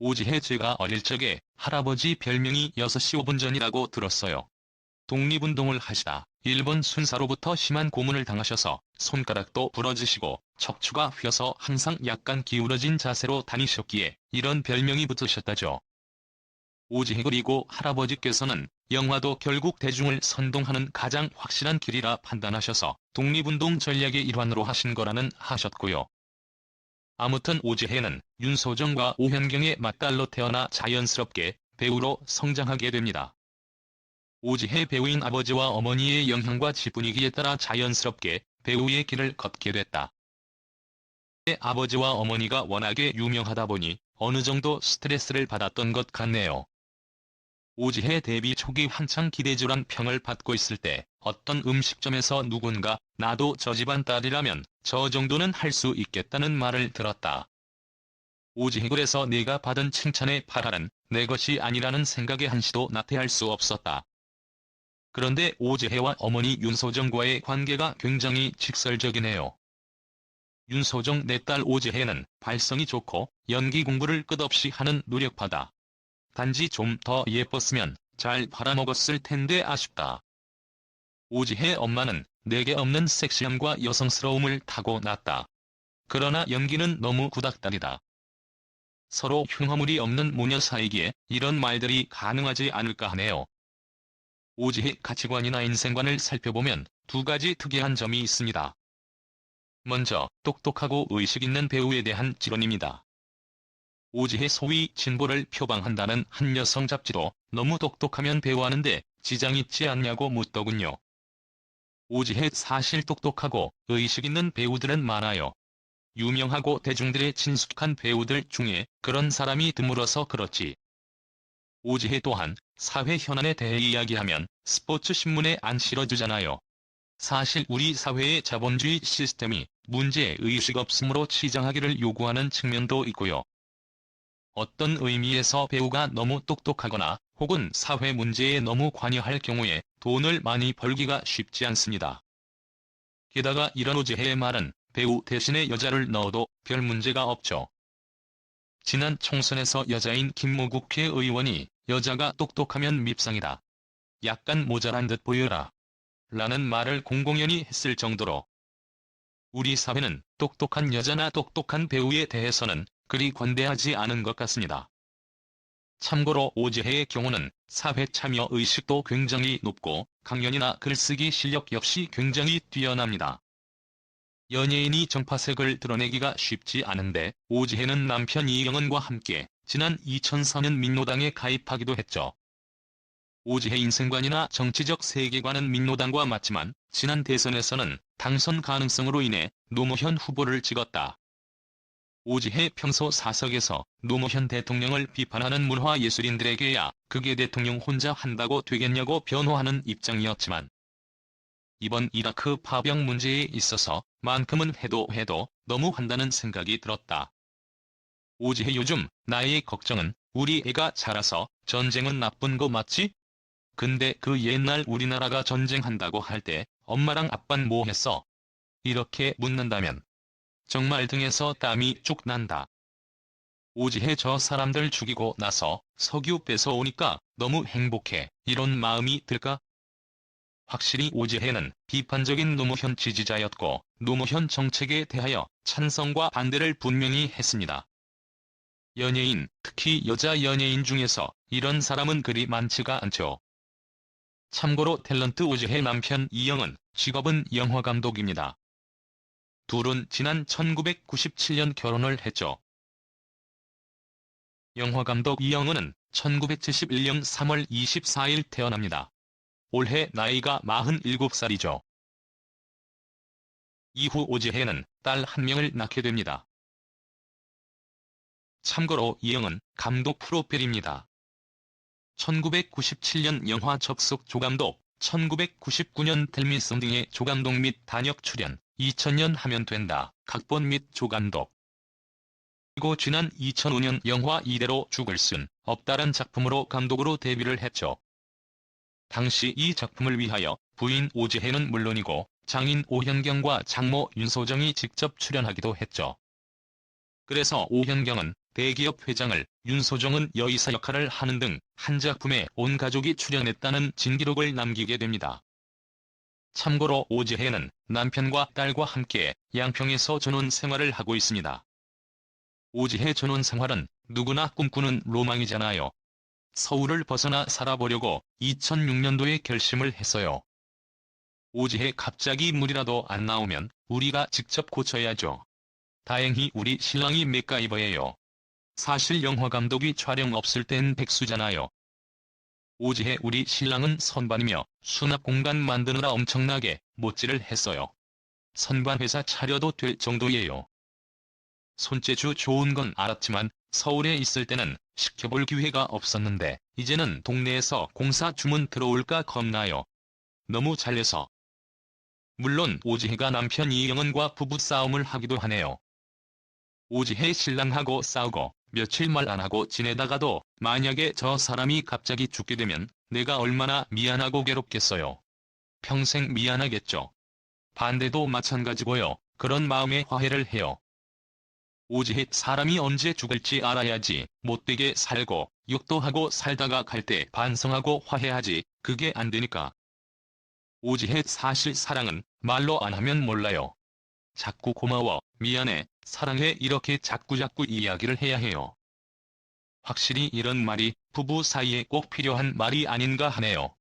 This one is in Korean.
오지혜 제가 어릴 적에 할아버지 별명이 6시 5분 전이라고 들었어요. 독립운동을 하시다 일본 순사로부터 심한 고문을 당하셔서 손가락도 부러지시고 척추가 휘어서 항상 약간 기울어진 자세로 다니셨기에 이런 별명이 붙으셨다죠. 오지혜 그리고 할아버지께서는 영화도 결국 대중을 선동하는 가장 확실한 길이라 판단하셔서 독립운동 전략의 일환으로 하신 거라는 하셨고요. 아무튼 오지혜는 윤소정과 오현경의 맏딸로 태어나 자연스럽게 배우로 성장하게 됩니다. 오지혜 배우인 아버지와 어머니의 영향과 집분위기에 따라 자연스럽게 배우의 길을 걷게 됐다. 아버지와 어머니가 워낙에 유명하다 보니 어느 정도 스트레스를 받았던 것 같네요. 오지혜 데뷔 초기 한창 기대주란 평을 받고 있을 때 어떤 음식점에서 누군가 나도 저 집안 딸이라면 저 정도는 할 수 있겠다는 말을 들었다. 오지혜 그래서 내가 받은 칭찬의 8할은 내 것이 아니라는 생각에 한시도 나태할 수 없었다. 그런데 오지혜와 어머니 윤소정과의 관계가 굉장히 직설적이네요. 윤소정 내 딸 오지혜는 발성이 좋고 연기 공부를 끝없이 하는 노력파다. 단지 좀 더 예뻤으면 잘 팔아먹었을 텐데 아쉽다. 오지혜 엄마는 내게 없는 섹시함과 여성스러움을 타고났다. 그러나 연기는 너무 구닥다리다. 서로 흉허물이 없는 모녀 사이기에 이런 말들이 가능하지 않을까 하네요. 오지혜 가치관이나 인생관을 살펴보면 두 가지 특이한 점이 있습니다. 먼저 똑똑하고 의식 있는 배우에 대한 지론입니다. 오지혜 소위 진보를 표방한다는 한 여성 잡지도 너무 똑똑하면 배우하는데 지장 있지 않냐고 묻더군요. 오지혜 사실 똑똑하고 의식 있는 배우들은 많아요. 유명하고 대중들의 친숙한 배우들 중에 그런 사람이 드물어서 그렇지. 오지혜 또한 사회 현안에 대해 이야기하면 스포츠 신문에 안 실어주잖아요. 사실 우리 사회의 자본주의 시스템이 문제의식 없음으로 치장하기를 요구하는 측면도 있고요. 어떤 의미에서 배우가 너무 똑똑하거나 혹은 사회 문제에 너무 관여할 경우에 돈을 많이 벌기가 쉽지 않습니다. 게다가 이런 오지혜의 말은 배우 대신에 여자를 넣어도 별 문제가 없죠. 지난 총선에서 여자인 김모국 의원이 여자가 똑똑하면 밉상이다. 약간 모자란 듯 보여라. 라는 말을 공공연히 했을 정도로 우리 사회는 똑똑한 여자나 똑똑한 배우에 대해서는 그리 관대하지 않은 것 같습니다. 참고로 오지혜의 경우는 사회 참여 의식도 굉장히 높고 강연이나 글쓰기 실력 역시 굉장히 뛰어납니다. 연예인이 정파색을 드러내기가 쉽지 않은데 오지혜는 남편 이경은과 함께 지난 2004년 민노당에 가입하기도 했죠. 오지혜 인생관이나 정치적 세계관은 민노당과 맞지만 지난 대선에서는 당선 가능성으로 인해 노무현 후보를 찍었다. 오지혜 평소 사석에서 노무현 대통령을 비판하는 문화예술인들에게야 그게 대통령 혼자 한다고 되겠냐고 변호하는 입장이었지만 이번 이라크 파병 문제에 있어서 만큼은 해도 너무 한다는 생각이 들었다. 오지혜 요즘 나의 걱정은 우리 애가 자라서 전쟁은 나쁜 거 맞지? 근데 그 옛날 우리나라가 전쟁한다고 할 때 엄마랑 아빤 뭐 했어? 이렇게 묻는다면 정말 등에서 땀이 쭉 난다. 오지혜 저 사람들 죽이고 나서 석유 뺏어오니까 너무 행복해. 이런 마음이 들까? 확실히 오지혜는 비판적인 노무현 지지자였고 노무현 정책에 대하여 찬성과 반대를 분명히 했습니다. 연예인, 특히 여자 연예인 중에서 이런 사람은 그리 많지가 않죠. 참고로 탤런트 오지혜 남편 이영은 직업은 영화감독입니다. 둘은 지난 1997년 결혼을 했죠. 영화감독 이영은은 1971년 3월 24일 태어납니다. 올해 나이가 47살이죠. 이후 오지혜는 딸 한 명을 낳게 됩니다. 참고로 이영은 감독 프로필입니다. 1997년 영화 접속 조감독, 1999년 텔미썸 등의 조감독 및 단역 출연, 2000년 하면 된다, 각본 및 조감독. 그리고 지난 2005년 영화 이대로 죽을 순 없다란 작품으로 감독으로 데뷔를 했죠. 당시 이 작품을 위하여 부인 오지혜는 물론이고 장인 오현경과 장모 윤소정이 직접 출연하기도 했죠. 그래서 오현경은 대기업 회장을, 윤소정은 여의사 역할을 하는 등 한 작품에 온 가족이 출연했다는 진기록을 남기게 됩니다. 참고로 오지혜는 남편과 딸과 함께 양평에서 전원 생활을 하고 있습니다. 오지혜 전원 생활은 누구나 꿈꾸는 로망이잖아요. 서울을 벗어나 살아보려고 2006년도에 결심을 했어요. 오지혜 갑자기 물이라도 안 나오면 우리가 직접 고쳐야죠. 다행히 우리 신랑이 맥가이버예요. 사실 영화감독이 촬영 없을 땐 백수잖아요. 오지혜 우리 신랑은 선반이며 수납 공간 만드느라 엄청나게 못질을 했어요. 선반 회사 차려도 될 정도예요. 손재주 좋은 건 알았지만 서울에 있을 때는 시켜볼 기회가 없었는데 이제는 동네에서 공사 주문 들어올까 겁나요. 너무 잘해서. 물론 오지혜가 남편 이영은과 부부싸움을 하기도 하네요. 오지혜 신랑하고 싸우고 며칠 말 안 하고 지내다가도 만약에 저 사람이 갑자기 죽게 되면 내가 얼마나 미안하고 괴롭겠어요. 평생 미안하겠죠. 반대도 마찬가지고요. 그런 마음에 화해를 해요. 오지혜 사람이 언제 죽을지 알아야지. 못되게 살고 욕도 하고 살다가 갈 때 반성하고 화해하지. 그게 안 되니까. 오지혜 사실 사랑은 말로 안 하면 몰라요. 자꾸 고마워, 미안해, 사랑해 이렇게 자꾸자꾸 이야기를 해야 해요. 확실히 이런 말이 부부 사이에 꼭 필요한 말이 아닌가 하네요.